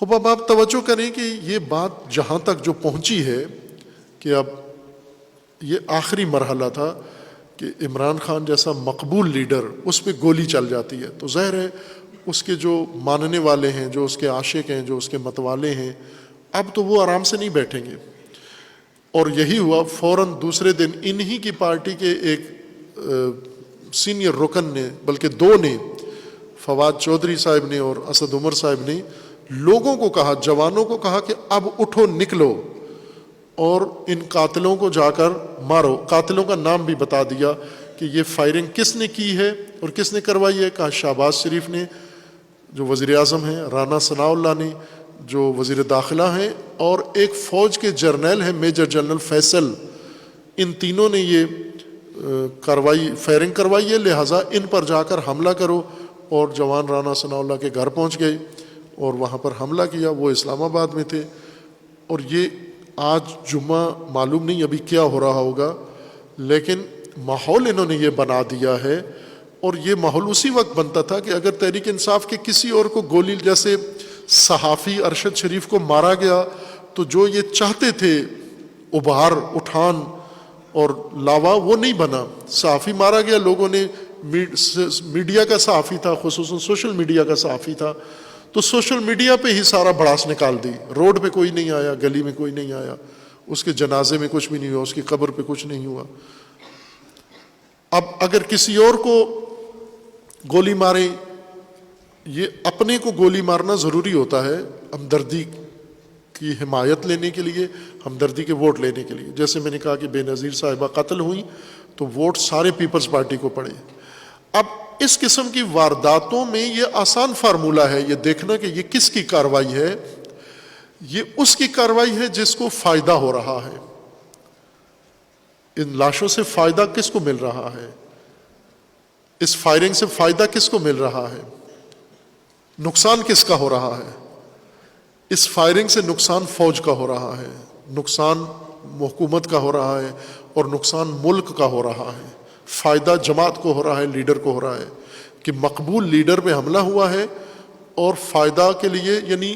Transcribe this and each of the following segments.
اب آپ توجہ کریں کہ یہ بات جہاں تک جو پہنچی ہے کہ اب یہ آخری مرحلہ تھا کہ عمران خان جیسا مقبول لیڈر اس پہ گولی چل جاتی ہے، تو ظاہر ہے اس کے جو ماننے والے ہیں، جو اس کے عاشق ہیں، جو اس کے متوالے ہیں، اب تو وہ آرام سے نہیں بیٹھیں گے۔ اور یہی ہوا، فوراً دوسرے دن انہی کی پارٹی کے ایک سینئر رکن نے، بلکہ دو نے، فواد چودھری صاحب نے اور اسد عمر صاحب نے، لوگوں کو کہا، جوانوں کو کہا کہ اب اٹھو، نکلو اور ان قاتلوں کو جا کر مارو۔ قاتلوں کا نام بھی بتا دیا کہ یہ فائرنگ کس نے کی ہے اور کس نے کروائی ہے۔ کہا شہباز شریف نے جو وزیر اعظم ہیں، رانا ثناء اللہ نے جو وزیر داخلہ ہیں، اور ایک فوج کے جرنیل ہیں میجر جنرل فیصل، ان تینوں نے یہ فائرنگ کروائی ہے، لہٰذا ان پر جا کر حملہ کرو۔ اور جوان رانا ثناء اللہ کے گھر پہنچ گئے اور وہاں پر حملہ کیا۔ وہ اسلام آباد میں تھے، اور یہ آج جمعہ معلوم نہیں ابھی کیا ہو رہا ہوگا، لیکن ماحول انہوں نے یہ بنا دیا ہے۔ اور یہ ماحول اسی وقت بنتا تھا کہ اگر تحریک انصاف کے کسی اور کو گولی، جیسے صحافی ارشد شریف کو مارا گیا، تو جو یہ چاہتے تھے ابھار، اٹھان اور لاوا، وہ نہیں بنا۔ صحافی مارا گیا، لوگوں نے، میڈیا کا صحافی تھا، خصوصاً سوشل میڈیا کا صحافی تھا، تو سوشل میڈیا پہ ہی سارا بھڑاس نکال دی۔ روڈ پہ کوئی نہیں آیا، گلی میں کوئی نہیں آیا، اس کے جنازے میں کچھ بھی نہیں ہوا، اس کی قبر پہ کچھ نہیں ہوا۔ اب اگر کسی اور کو گولی مارے، یہ اپنے کو گولی مارنا ضروری ہوتا ہے ہمدردی کی حمایت لینے کے لیے، ہمدردی کے ووٹ لینے کے لیے۔ جیسے میں نے کہا کہ بے نظیر صاحبہ قتل ہوئی تو ووٹ سارے پیپلز پارٹی کو پڑے۔ اب اس قسم کی وارداتوں میں یہ آسان فارمولہ ہے یہ دیکھنا کہ یہ کس کی کارروائی ہے۔ یہ اس کی کارروائی ہے جس کو فائدہ ہو رہا ہے۔ ان لاشوں سے فائدہ کس کو مل رہا ہے؟ اس فائرنگ سے فائدہ کس کو مل رہا ہے؟ نقصان کس کا ہو رہا ہے؟ اس فائرنگ سے نقصان فوج کا ہو رہا ہے، نقصان حکومت کا ہو رہا ہے، اور نقصان ملک کا ہو رہا ہے۔ فائدہ جماعت کو ہو رہا ہے، لیڈر کو ہو رہا ہے کہ مقبول لیڈر پہ حملہ ہوا ہے، اور فائدہ کے لیے، یعنی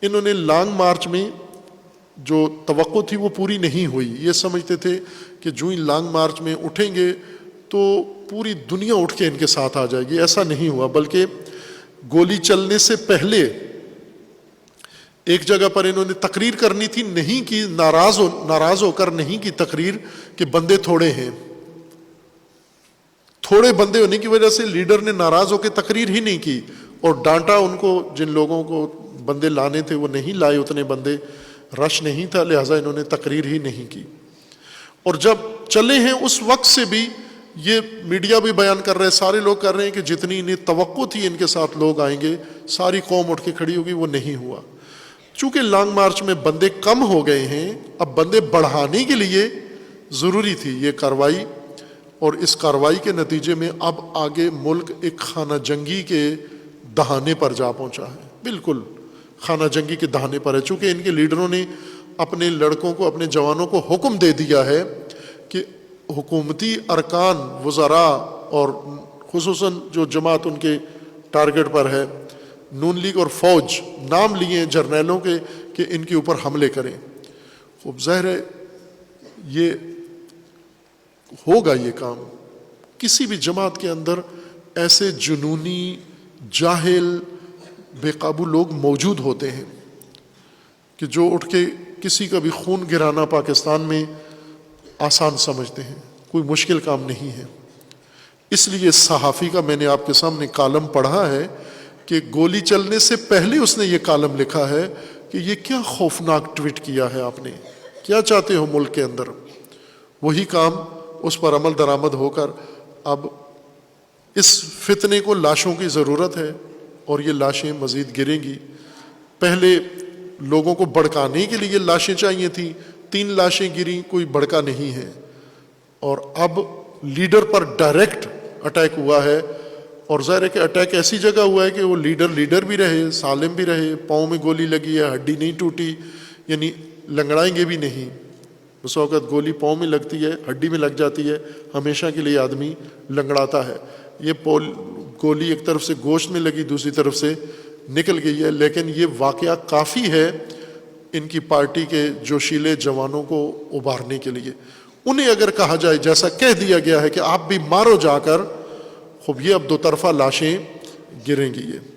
انہوں نے لانگ مارچ میں جو توقع تھی وہ پوری نہیں ہوئی۔ یہ سمجھتے تھے کہ جو ہی لانگ مارچ میں اٹھیں گے تو پوری دنیا اٹھ کے ان کے ساتھ آ جائے گی۔ ایسا نہیں ہوا، بلکہ گولی چلنے سے پہلے ایک جگہ پر انہوں نے تقریر کرنی تھی، نہیں کی، ناراض ہو کر نہیں کی تقریر کہ بندے تھوڑے ہیں۔ تھوڑے بندے ہونے کی وجہ سے لیڈر نے ناراض ہو کے تقریر ہی نہیں کی، اور ڈانٹا ان کو، جن لوگوں کو بندے لانے تھے وہ نہیں لائے، اتنے بندے رش نہیں تھا، لہٰذا انہوں نے تقریر ہی نہیں کی۔ اور جب چلے ہیں اس وقت سے بھی یہ میڈیا بھی بیان کر رہے ہیں، سارے لوگ کر رہے ہیں کہ جتنی انہیں توقع تھی ان کے ساتھ لوگ آئیں گے، ساری قوم اٹھ کے کھڑی ہوگی، وہ نہیں ہوا۔ چونکہ لانگ مارچ میں بندے کم ہو گئے ہیں، اب بندے بڑھانے کے لیے ضروری تھی یہ کارروائی، اور اس کارروائی کے نتیجے میں اب آگے ملک ایک خانہ جنگی کے دہانے پر جا پہنچا ہے، بالکل خانہ جنگی کے دہانے پر ہے۔ چونکہ ان کے لیڈروں نے اپنے لڑکوں کو، اپنے جوانوں کو حکم دے دیا ہے کہ حکومتی ارکان، وزراء، اور خصوصاً جو جماعت ان کے ٹارگٹ پر ہے، نون لیگ اور فوج، نام لیے ہیں جرنیلوں کے کہ ان کے اوپر حملے کریں۔ خوب ظاہر ہے یہ ہوگا، یہ کام کسی بھی جماعت کے اندر ایسے جنونی، جاہل، بے قابو لوگ موجود ہوتے ہیں کہ جو اٹھ کے کسی کا بھی خون گرانا پاکستان میں آسان سمجھتے ہیں، کوئی مشکل کام نہیں ہے۔ اس لیے صحافی کا میں نے آپ کے سامنے کالم پڑھا ہے کہ گولی چلنے سے پہلے اس نے یہ کالم لکھا ہے کہ یہ کیا خوفناک ٹویٹ کیا ہے آپ نے، کیا چاہتے ہو ملک کے اندر؟ وہی کام اس پر عمل درآمد ہو کر اب اس فتنے کو لاشوں کی ضرورت ہے، اور یہ لاشیں مزید گریں گی۔ پہلے لوگوں کو بھڑکانے کے لیے لاشیں چاہیے تھیں، 3 لاشیں گریں، کوئی بھڑکا نہیں ہے، اور اب لیڈر پر ڈائریکٹ اٹیک ہوا ہے۔ اور ظاہر ہے کہ اٹیک ایسی جگہ ہوا ہے کہ وہ لیڈر بھی رہے، سالم بھی رہے، پاؤں میں گولی لگی ہے، ہڈی نہیں ٹوٹی، یعنی لنگڑائیں گے بھی نہیں۔ اس وقت گولی پاؤں میں لگتی ہے، ہڈی میں لگ جاتی ہے، ہمیشہ کے لیے آدمی لنگڑاتا ہے۔ یہ گولی ایک طرف سے گوشت میں لگی، دوسری طرف سے نکل گئی ہے، لیکن یہ واقعہ کافی ہے ان کی پارٹی کے جوشیلے جوانوں کو ابھارنے کے لیے۔ انہیں اگر کہا جائے جیسا کہہ دیا گیا ہے کہ آپ بھی مارو جا کر، خب یہ اب دو طرفہ لاشیں گریں گی یہ۔